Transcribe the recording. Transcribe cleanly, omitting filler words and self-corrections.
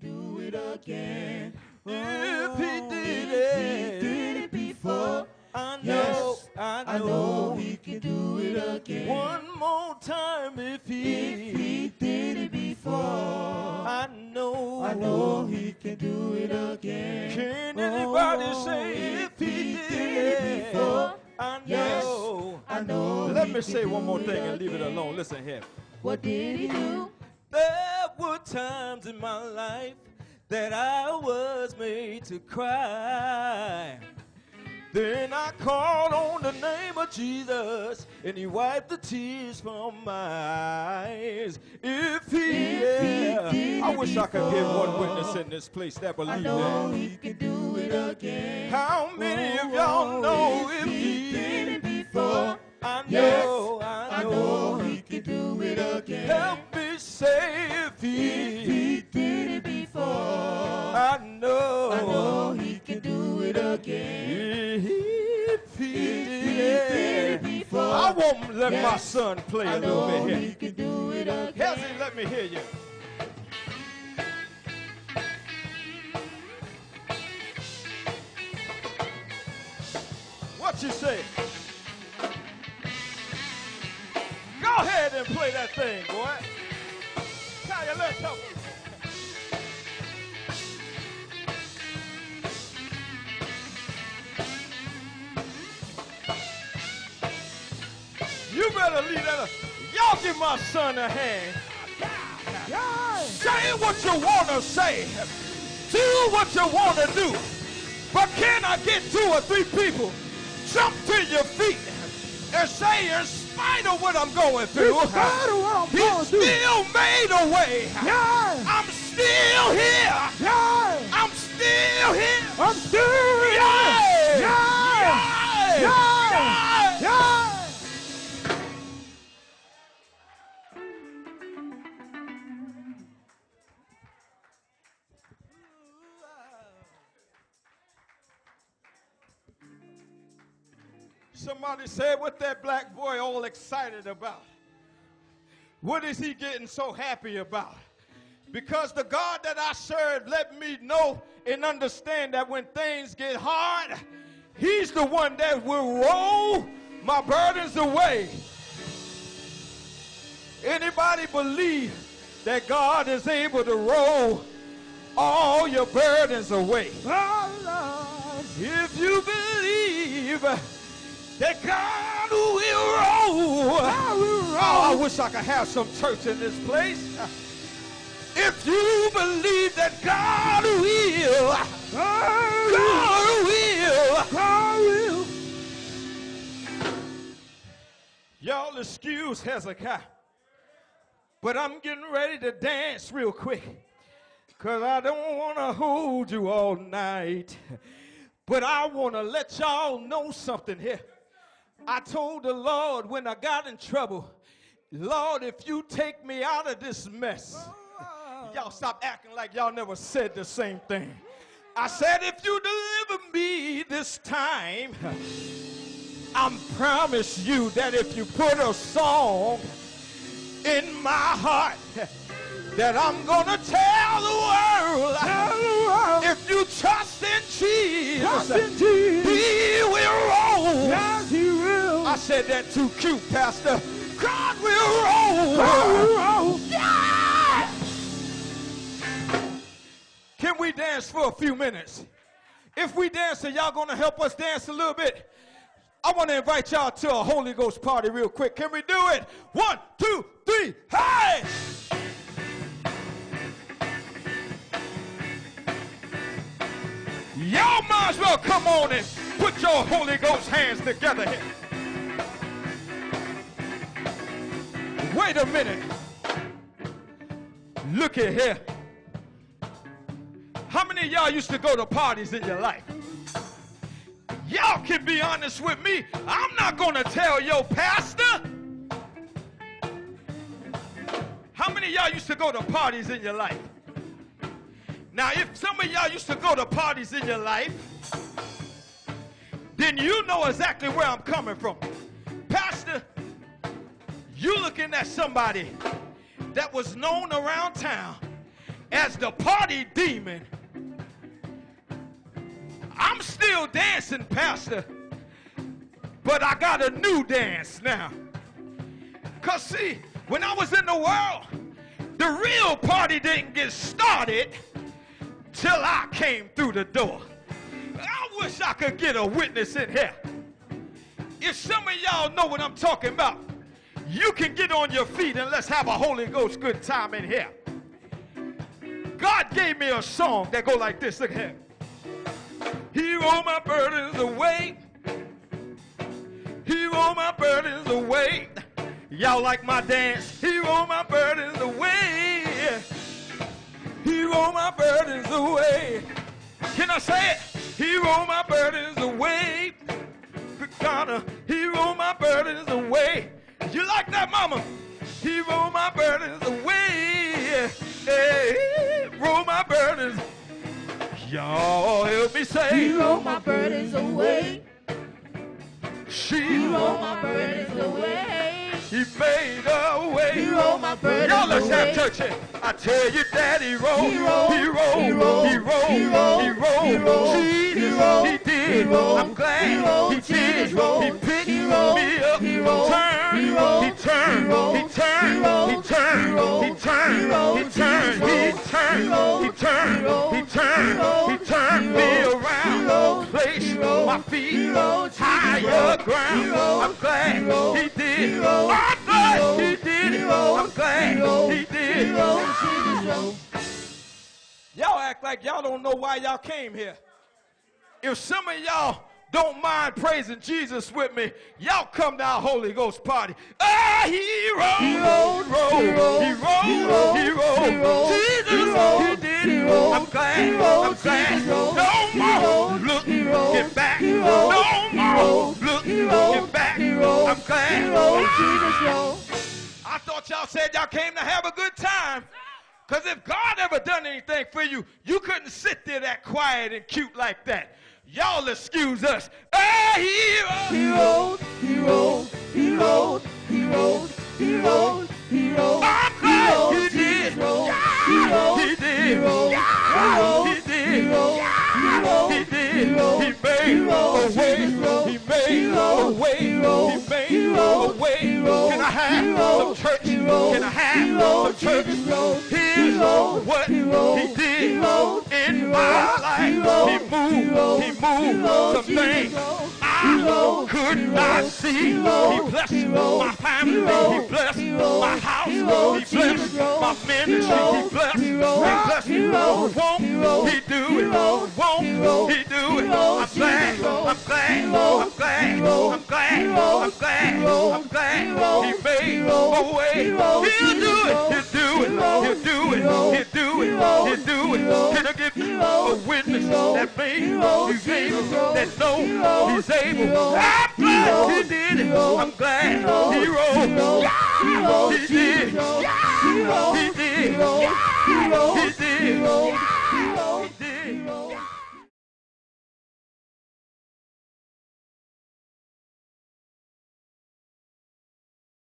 can do it again. If he did it before, I know, yes, I know he can do it again. One more time if he did it before, I know he can do it again. Can anybody say if he did it before? I know. Yes, I know. Let me say one more thing and leave it alone. Listen here. What did he do? There were times in my life that I was made to cry. Then I called on the name of Jesus, and he wiped the tears from my eyes. If he I wish I could get one witness in this place that believes that. He can do it again. How many of y'all know if he did it before? I know, Yes, I know he can do it again. Help me say if he did it before, I know he can do it again. If he did it before, I won't let my yes, son play I a little know bit he here. can do it again. Hezzy, let me hear you. What you say? Go ahead and play that thing, boy. Kaya, let's help him. You better leave that up. Y'all give my son a hand. Say what you want to say. Do what you want to do. But can I get 2 or 3 people jump to your feet and say, in spite of what I'm going through, he still made a way. Yeah. I'm still here. Yeah. I'm still here. I'm still here. Yeah. Yeah. Yeah. Yeah. Somebody said, what that black boy all excited about? What is he getting so happy about? Because the God that I serve let me know and understand that when things get hard, he's the one that will roll my burdens away. Anybody believe that God is able to roll all your burdens away? Oh, If you believe that God will roll. Oh, I wish I could have some church in this place. If you believe that God will, God will. Y'all excuse Hezekiah, but I'm getting ready to dance real quick because I don't want to hold you all night. But I want to let y'all know something here. I told the Lord when I got in trouble, Lord, if you take me out of this mess, y'all stop acting like y'all never said the same thing. I said, if you deliver me this time, I promise you that if you put a song in my heart, that I'm gonna tell the world, if you trust in Jesus, he will roll. yes, he will. I said that too cute, Pastor. God will roll. God will roll. Yeah! Can we dance for a few minutes? If we dance, and y'all gonna help us dance a little bit, I want to invite y'all to a Holy Ghost party real quick. Can we do it? 1, 2, 3, hey! Y'all might as well come on and put your Holy Ghost hands together here. Wait a minute. Look at here. How many of y'all used to go to parties in your life? Y'all can be honest with me. I'm not going to tell your pastor. How many of y'all used to go to parties in your life? Now, if some of y'all used to go to parties in your life, then you know exactly where I'm coming from. Pastor, you looking at somebody that was known around town as the party demon. I'm still dancing, Pastor, but I got a new dance now. Because see, when I was in the world, the real party didn't get started till I came through the door. I wish I could get a witness in here. If some of y'all know what I'm talking about, you can get on your feet and let's have a Holy Ghost good time in here. God gave me a song that go like this. Look at here. He rolled my burdens away. He rolled my burdens away. Y'all like my dance? He rolled my burdens away. He rolled my burdens away. Can I say it? He rolled my burdens away. He rolled my burdens away. You like that, mama? He rolled my burdens away. Hey, roll my burdens. Y'all help me say. He rolled my burdens away. He rolled my burdens away. He made a way. He rolled my burdens away. Y'all let's have church here. I tell you that he rolled. He rolled. He rolled. He rolled. He rolled. He rolled. He rolled. He rolled. Jesus, He rolled. he did. He rolled. I'm glad He rolled. he did. Jesus rolled. He picked He rolled. me up. He rolled. Turned. He rolled. He turned. He rolled. He turned. He rolled. He turned. He rolled. He turned. He rolled. He turned. Jesus He rolled. turned. He rolled. He turned. He rolled. He turned. He rolled. He turned He me rolled. around. He rolled. Placed He rolled. my He feet rolled. higher He ground. rolled. I'm glad He rolled. he did. He rolled. I'm glad He rolled. he did. He rolled. I'm glad He rolled. he did. He rolled. Jesus rolled. Y'all act like y'all don't know why y'all came here. If some of y'all don't mind praising Jesus with me, y'all come to our Holy Ghost party. Ah, he rolled. He rolled. He rolled. He He rolled. rolled. He He rolled. rolled. He rolled. Jesus, He rolled. he did. He rolled. I'm glad. He rolled. I'm glad. Jesus rolled. No He more rolled. look, He rolled. get back. He rolled. No He more rolled. look, He rolled. get back. He rolled. I'm glad. He rolled. Jesus rolled. I thought y'all said y'all came to have a good time. Because if God ever done anything for you, you couldn't sit there that quiet and cute like that. Y'all excuse us. Hey, He rolled. He rolled. He rolled. He rolled. He rolled. He rolled. I'm glad he did. He rolled. Yeah, He rolled. he did. He rolled. Yeah, he did. He rolled. He rolled. He did. He rolled. He made He rolled. a way. Jesus rolled. He made He a rolled. way. He rolled. He made He a rolled. way. He rolled. Can I He have some rolled. church? He rolled. Can I He have rolled. some church? Jesus rolled. He Here's rolled. what He rolled. he did He rolled. in He my rolled. life. He rolled. He moved. He moved some Jesus things rolled. I He rolled. could He not rolled. see. He rolled. He blessed He rolled. my family. He rolled. He blessed He rolled. my house. He rolled. He blessed Jesus rolled. my ministry. He rolled. He blessed. He rolled. He blessed. He rolled. Won't He rolled. he do He it? rolled. Won't He rolled. he do He it? rolled. I'm glad. Jesus rolled. I'm glad. He rolled. I'm glad. He rolled. I'm glad. He rolled. I'm glad. He rolled. I'm glad. He rolled. He made He rolled. a way. He rolled. He'll do Jesus it. rolled. He'll do it. He rolled. He'll do He it. rolled. He'll do He it. rolled. He'll do He it. rolled. Can I give He you rolled. a witness He rolled. that made He rolled. he's able, Jesus rolled. that know He rolled. he's He able? rolled. I'm He glad rolled. he did He it. rolled. I'm glad He rolled. he rolled. He rolled. He rolled. He did. Jesus rolled. He rolled. He did. He rolled. He rolled. He did. He rolled. He rolled.